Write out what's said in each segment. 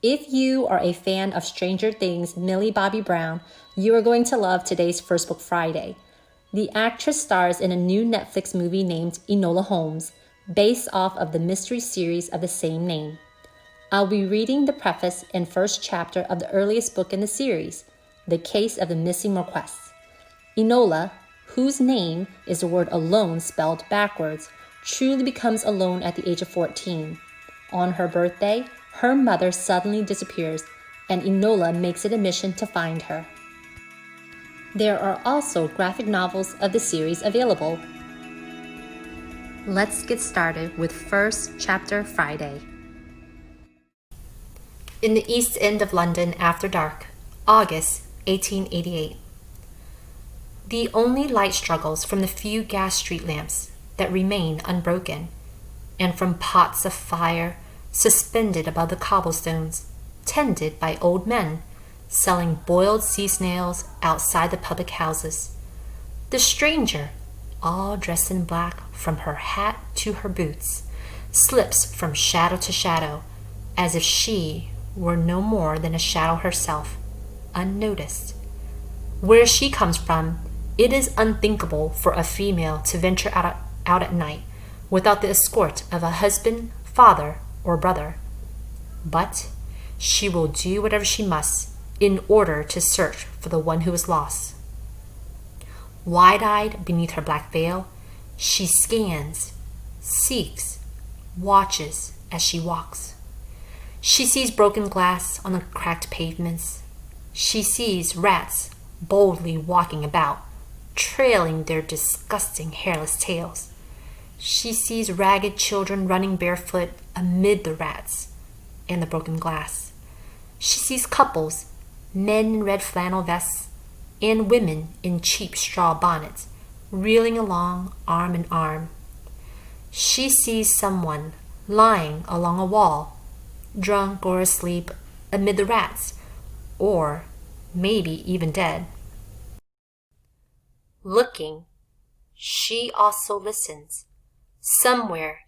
If you are a fan of Stranger Things' Millie Bobby Brown, you are going to love today's First Book Friday. The actress stars in a new Netflix movie named Enola Holmes, based off of the mystery series of the same name. I'll be reading the preface and first chapter of the earliest book in the series, The Case of the Missing Marquess. Enola, whose name is the word alone spelled backwards, truly becomes alone at the age of 14. On her birthday, her mother suddenly disappears, and Enola makes it a mission to find her. There are also graphic novels of the series available. Let's get started with First Chapter Friday. In the East End of London after dark, August 1888. The only light struggles from the few gas street lamps that remain unbroken, and from pots of fire suspended above the cobblestones, tended by old men selling boiled sea snails outside the public houses. The stranger, all dressed in black from her hat to her boots, slips from shadow to shadow, as if she were no more than a shadow herself, unnoticed. Where she comes from, it is unthinkable for a female to venture out at night without the escort of a husband, father, or brother. But she will do whatever she must in order to search for the one who is lost. Wide-eyed beneath her black veil, she scans, seeks, watches as she walks. She sees broken glass on the cracked pavements. She sees rats boldly walking about, trailing their disgusting hairless tails. She sees ragged children running barefoot amid the rats and the broken glass. She sees couples, men in red flannel vests, and women in cheap straw bonnets, reeling along arm in arm. She sees someone lying along a wall, drunk or asleep amid the rats, or maybe even dead. Looking, she also listens. Somewhere,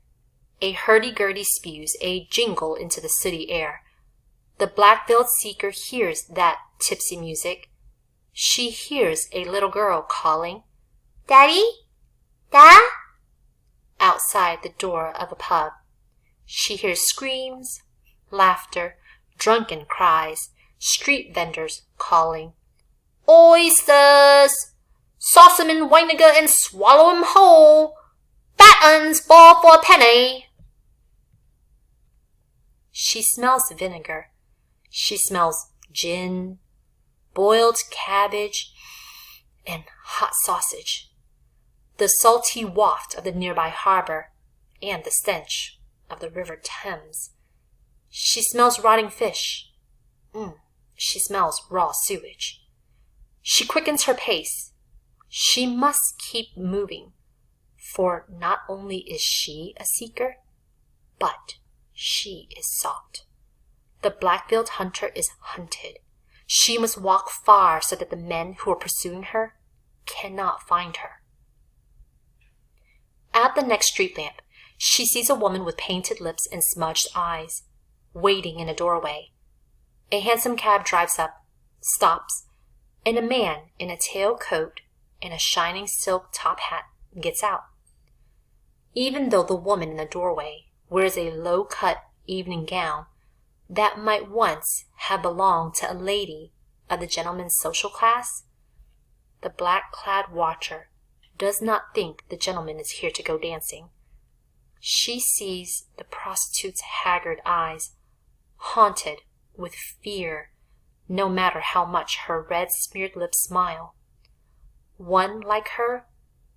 a hurdy-gurdy spews a jingle into the city air. The black-veiled seeker hears that tipsy music. She hears a little girl calling, "Daddy? Dad?" outside the door of a pub. She hears screams, laughter, drunken cries, street vendors calling, "Oysters! Sauce 'em in vinegar and swallow 'em whole! Fat 'uns, 4 for a penny!" She smells vinegar. She smells gin, boiled cabbage, and hot sausage, the salty waft of the nearby harbor, and the stench of the River Thames. She smells rotting fish. She smells raw sewage. She quickens her pace. She must keep moving, for not only is she a seeker, but she is sought. The black-veiled hunter is hunted. She must walk far so that the men who are pursuing her cannot find her. At the next street lamp, she sees a woman with painted lips and smudged eyes, waiting in a doorway. A hansom cab drives up, stops, and a man in a tailcoat and a shining silk top hat gets out. Even though the woman in the doorway wears a low-cut evening gown that might once have belonged to a lady of the gentleman's social class, the black-clad watcher does not think the gentleman is here to go dancing. She sees the prostitute's haggard eyes, haunted with fear, no matter how much her red-smeared lips smile. One like her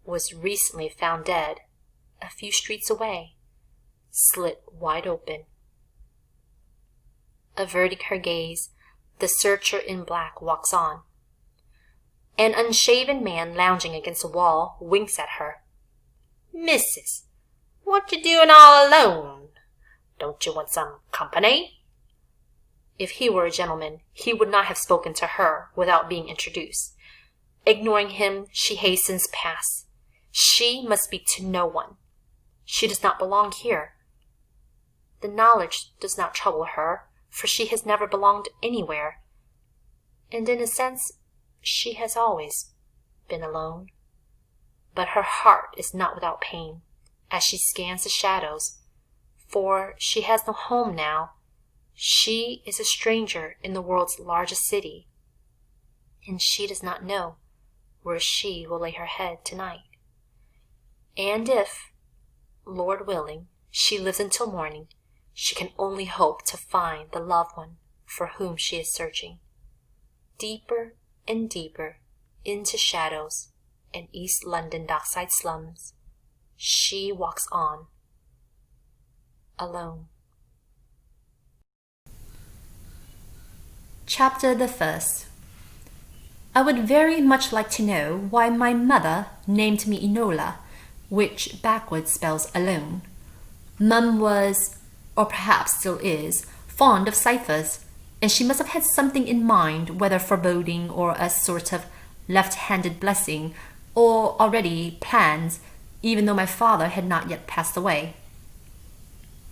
was recently found dead a few streets away, slit wide open. Averting her gaze, the searcher in black walks on. An unshaven man lounging against a wall winks at her. "Missus, what you doing all alone? Don't you want some company?" If he were a gentleman, he would not have spoken to her without being introduced. Ignoring him, she hastens past. She must speak to no one. She does not belong here. The knowledge does not trouble her, for she has never belonged anywhere, and in a sense she has always been alone. But her heart is not without pain as she scans the shadows, for she has no home now. She is a stranger in the world's largest city, and she does not know where she will lay her head tonight. And if, Lord willing, she lives until morning, she can only hope to find the loved one for whom she is searching. Deeper and deeper into shadows and East London dockside slums, she walks on, alone. Chapter the First. I would very much like to know why my mother named me Enola, which backwards spells alone. Mum was, or perhaps still is, fond of ciphers, and she must have had something in mind, whether foreboding or a sort of left-handed blessing, or already plans, even though my father had not yet passed away.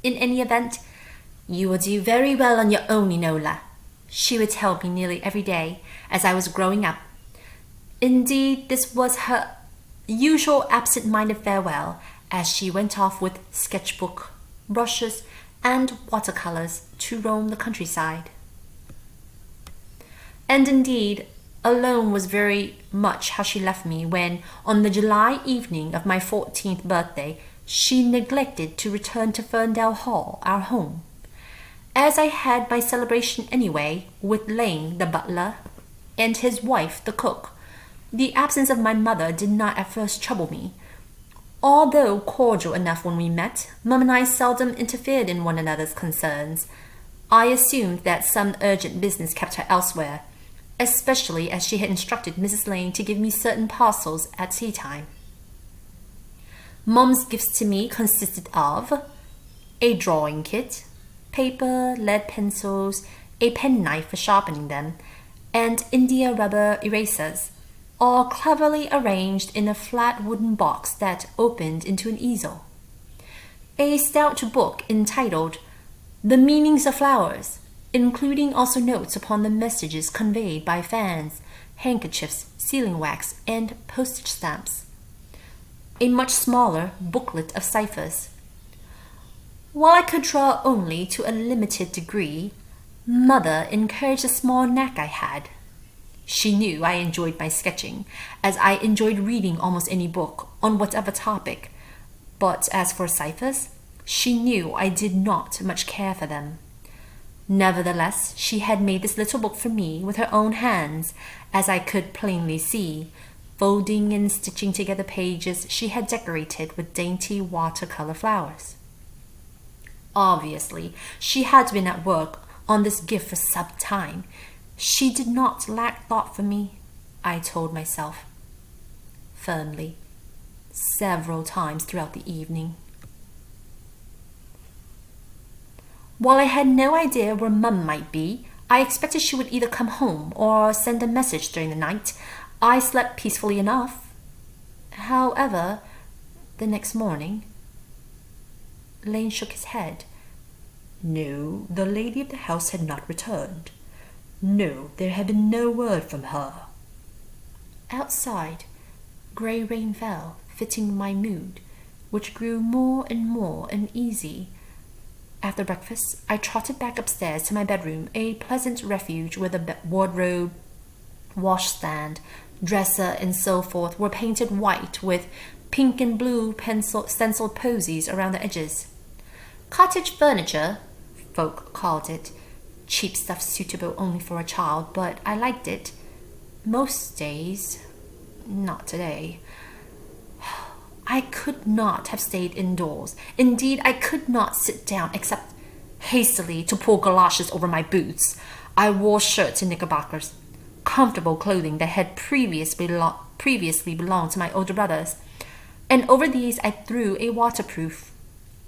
In any event, "You will do very well on your own, Enola," she would tell me nearly every day as I was growing up. Indeed, this was her usual absent-minded farewell as she went off with sketchbook, brushes, and watercolors to roam the countryside. And indeed, alone was very much how she left me when, on the July evening of my 14th birthday, she neglected to return to Ferndale Hall, our home. As I had my celebration anyway, with Lane, the butler, and his wife, the cook, the absence of my mother did not at first trouble me. Although cordial enough when we met, Mum and I seldom interfered in one another's concerns. I assumed that some urgent business kept her elsewhere, especially as she had instructed Mrs. Lane to give me certain parcels at tea time. Mum's gifts to me consisted of a drawing kit, paper, lead pencils, a penknife for sharpening them, and India rubber erasers, all cleverly arranged in a flat wooden box that opened into an easel. A stout book entitled The Meanings of Flowers, including also notes upon the messages conveyed by fans, handkerchiefs, sealing wax, and postage stamps. A much smaller booklet of ciphers. While I could draw only to a limited degree, Mother encouraged the small knack I had. She knew I enjoyed my sketching, as I enjoyed reading almost any book, on whatever topic. But as for ciphers, she knew I did not much care for them. Nevertheless, she had made this little book for me with her own hands, as I could plainly see, folding and stitching together pages she had decorated with dainty watercolor flowers. Obviously, she had been at work on this gift for some time. She did not lack thought for me, I told myself, firmly, several times throughout the evening. While I had no idea where Mum might be, I expected she would either come home or send a message during the night. I slept peacefully enough. However, the next morning, Lane shook his head. No, the lady of the house had not returned. No, there had been no word from her. Outside, grey rain fell, fitting my mood, which grew more and more uneasy. After breakfast, I trotted back upstairs to my bedroom, a pleasant refuge where the wardrobe, washstand, dresser, and so forth were painted white with pink and blue stenciled posies around the edges. Cottage furniture, folk called it. Cheap stuff suitable only for a child, but I liked it. Most days. Not today. I could not have stayed indoors. Indeed, I could not sit down except hastily to pull galoshes over my boots. I wore shirts and knickerbockers, comfortable clothing that had previously belonged to my older brothers, and over these I threw a waterproof.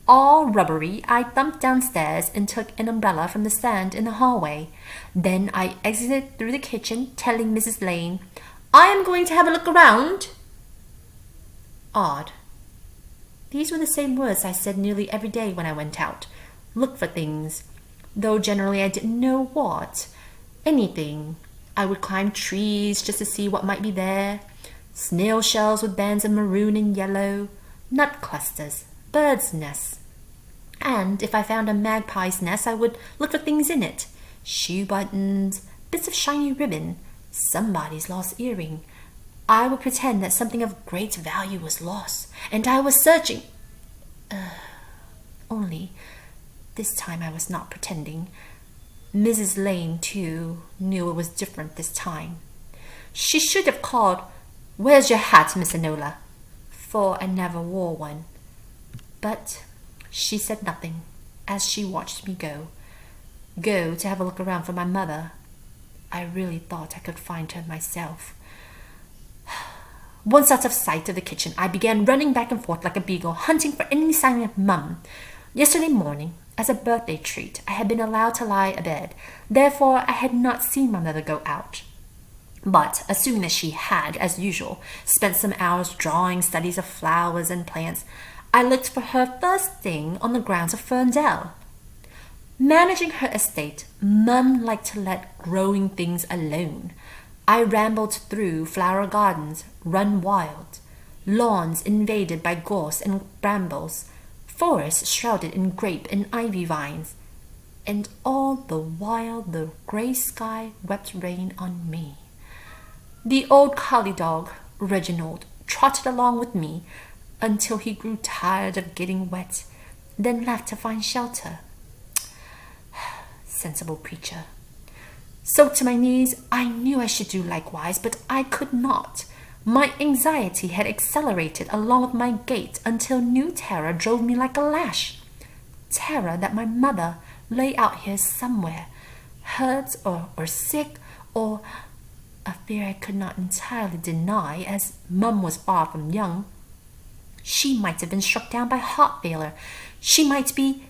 All rubbery, I thumped downstairs and took an umbrella from the stand in the hallway. Then I exited through the kitchen, telling Mrs. Lane, "I am going to have a look around." Odd. These were the same words I said nearly every day when I went out. Look for things. though generally I didn't know what. Anything. I would climb trees just to see what might be there. Snail shells with bands of maroon and yellow, nut clusters, birds' nests. And if I found a magpie's nest, I would look for things in it. Shoe buttons, bits of shiny ribbon, somebody's lost earring. I would pretend that something of great value was lost, and I was searching. Only this time I was not pretending. Mrs. Lane, too, knew it was different this time. She should have called, "Where's your hat, Miss Enola?" for I never wore one. But she said nothing as she watched me go to have a look around for my mother. I really thought I could find her myself. Once out of sight of the kitchen, I began running back and forth like a beagle, hunting for any sign of Mum. Yesterday morning, as a birthday treat, I had been allowed to lie abed. Therefore, I had not seen my mother go out. But, assuming that she had, as usual, spent some hours drawing studies of flowers and plants, I looked for her first thing on the grounds of Ferndale. Managing her estate, Mum liked to let growing things alone. I rambled through flower gardens, run wild, lawns invaded by gorse and brambles, forests shrouded in grape and ivy vines, and all the while the grey sky wept rain on me. The old collie dog, Reginald, trotted along with me until he grew tired of getting wet, then left to find shelter. Sensible creature. Soaked to my knees, I knew I should do likewise, but I could not. My anxiety had accelerated along with my gait until new terror drove me like a lash. Terror that my mother lay out here somewhere, hurt or sick, or a fear I could not entirely deny, as Mum was far from young. She might have been struck down by heart failure. She might be...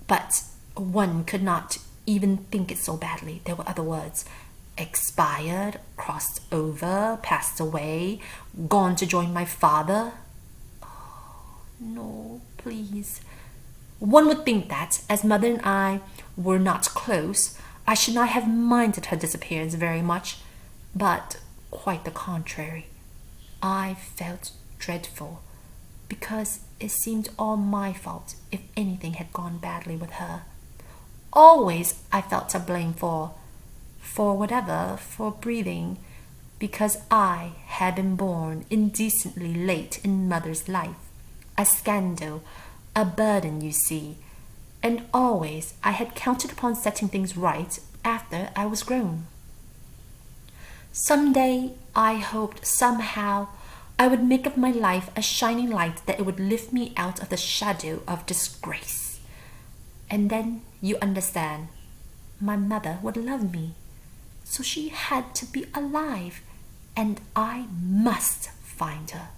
But one could not even think it so badly. There were other words. Expired, crossed over, passed away, gone to join my father. Oh, no, please. One would think that, as Mother and I were not close, I should not have minded her disappearance very much. But quite the contrary. I felt dreadful, because it seemed all my fault if anything had gone badly with her. Always I felt to blame for whatever, for breathing, because I had been born indecently late in Mother's life, a scandal, a burden, you see, and always I had counted upon setting things right after I was grown. Some day I hoped somehow I would make of my life a shining light that it would lift me out of the shadow of disgrace. And then, you understand, my mother would love me. So she had to be alive, and I must find her.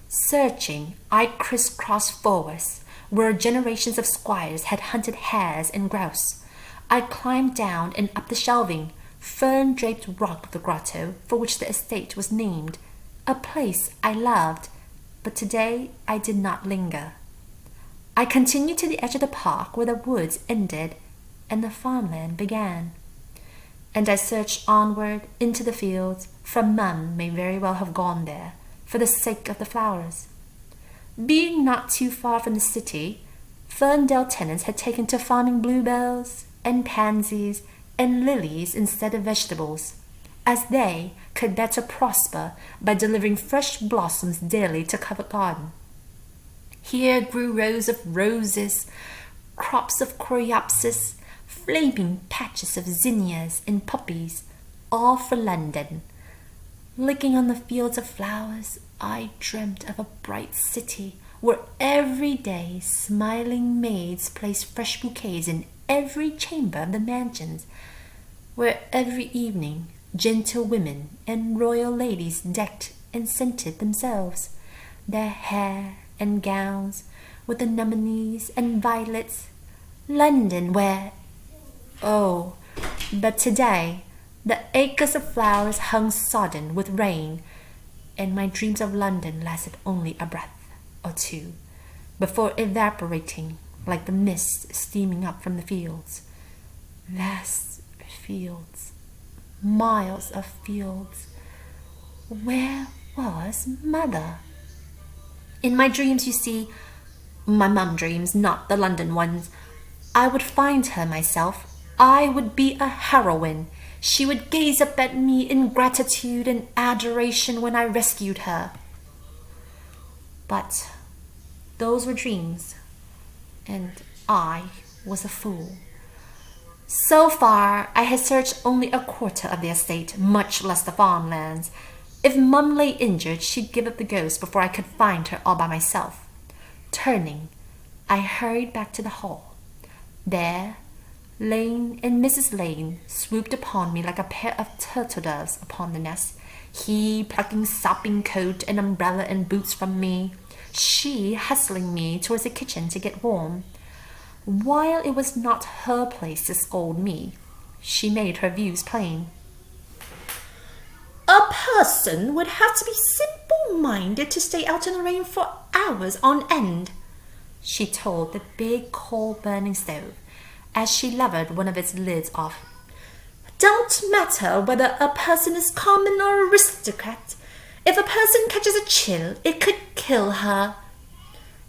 Searching, I crisscrossed forests, where generations of squires had hunted hares and grouse. I climbed down and up the shelving, fern-draped rock of the grotto for which the estate was named, a place I loved, but today I did not linger. I continued to the edge of the park where the woods ended and the farmland began. And I searched onward into the fields, for Mum may very well have gone there, for the sake of the flowers. Being not too far from the city, Ferndale tenants had taken to farming bluebells and pansies and lilies instead of vegetables, as they could better prosper by delivering fresh blossoms daily to Covent Garden. Here grew rows of roses, crops of coreopsis, flaming patches of zinnias and poppies, all for London. Looking on the fields of flowers, I dreamt of a bright city where every day smiling maids placed fresh bouquets in every chamber of the mansions, where every evening gentle women and royal ladies decked and scented themselves, their hair and gowns with anemones and violets. London, where... Oh, but today the acres of flowers hung sodden with rain, and my dreams of London lasted only a breath or two, before evaporating like the mist steaming up from the fields. vast fields, miles of fields. Where was Mother? In my dreams, you see, my mum dreams, not the London ones, I would find her myself. I would be a heroine. She would gaze up at me in gratitude and adoration when I rescued her. But those were dreams, and I was a fool. So far, I had searched only a quarter of the estate, much less the farmlands. If Mum lay injured, she'd give up the ghost before I could find her all by myself. Turning, I hurried back to the hall. There, Lane and Mrs. Lane swooped upon me like a pair of turtle doves upon the nest, he plucking sopping coat and umbrella and boots from me, she hustling me towards the kitchen to get warm. While it was not her place to scold me, she made her views plain. A person would have to be simple-minded to stay out in the rain for hours on end, she told the big coal-burning stove, as she levered one of its lids off. Don't matter whether a person is common or aristocrat. If a person catches a chill, it could kill her.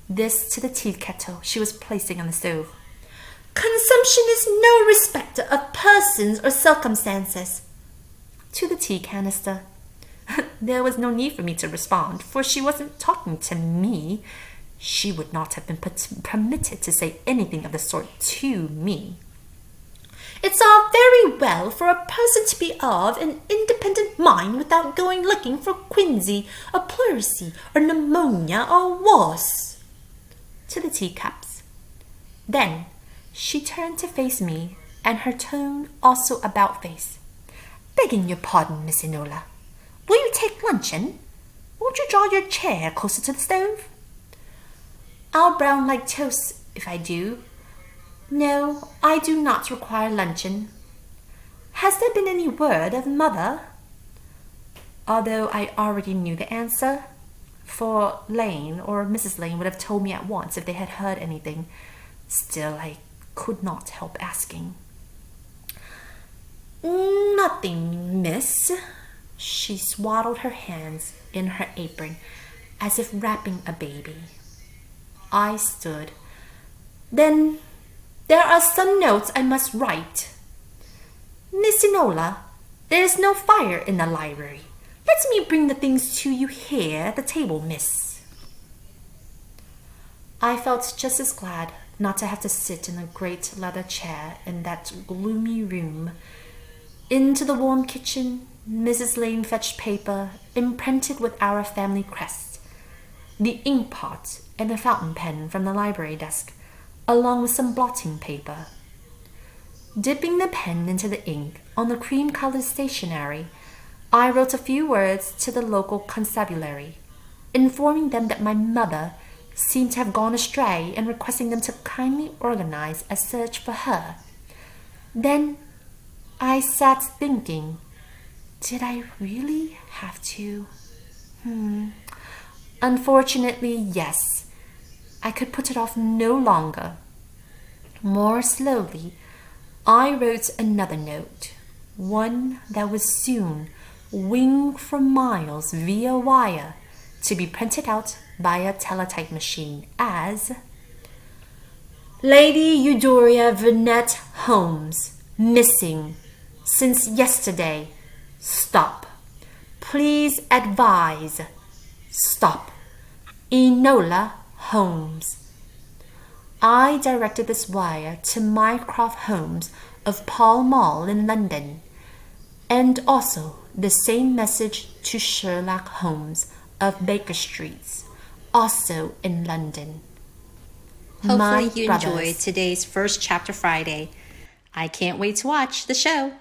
This to the tea kettle she was placing on the stove. Consumption is no respecter of persons or circumstances. To the tea canister. There was no need for me to respond, for she wasn't talking to me. She would not have been permitted to say anything of the sort to me. It's all very well for a person to be of an independent mind without going looking for quinsy or pleurisy or pneumonia or worse. To the teacups. Then she turned to face me, and her tone also about face. Begging your pardon, Miss Enola, will you take luncheon? Won't you draw your chair closer to the stove? I'll brown like toast if I do. No, I do not require luncheon. Has there been any word of Mother? Although I already knew the answer, for Lane or Mrs. Lane would have told me at once if they had heard anything. Still, I could not help asking. Nothing, miss. She swaddled her hands in her apron, as if wrapping a baby. I stood. Then there are some notes I must write. Miss Enola, there is no fire in the library. Let me bring the things to you here at the table, miss. I felt just as glad not to have to sit in a great leather chair in that gloomy room. Into the warm kitchen, Mrs. Lane fetched paper imprinted with our family crest, the inkpot and a fountain pen from the library desk, along with some blotting paper. Dipping the pen into the ink on the cream-colored stationery, I wrote a few words to the local constabulary, informing them that my mother seemed to have gone astray and requesting them to kindly organize a search for her. Then I sat thinking, did I really have to? Unfortunately, yes. I could put it off no longer. More slowly, I wrote another note, one that would soon wing for miles via wire to be printed out by a teletype machine as Lady Eudora Vinette Holmes, missing since yesterday. Stop. Please advise. Stop. Enola Holmes. I directed this wire to Mycroft Holmes of Pall Mall in London, and also the same message to Sherlock Holmes of Baker Street, also in London. Hopefully you enjoyed today's First Chapter Friday. I can't wait to watch the show.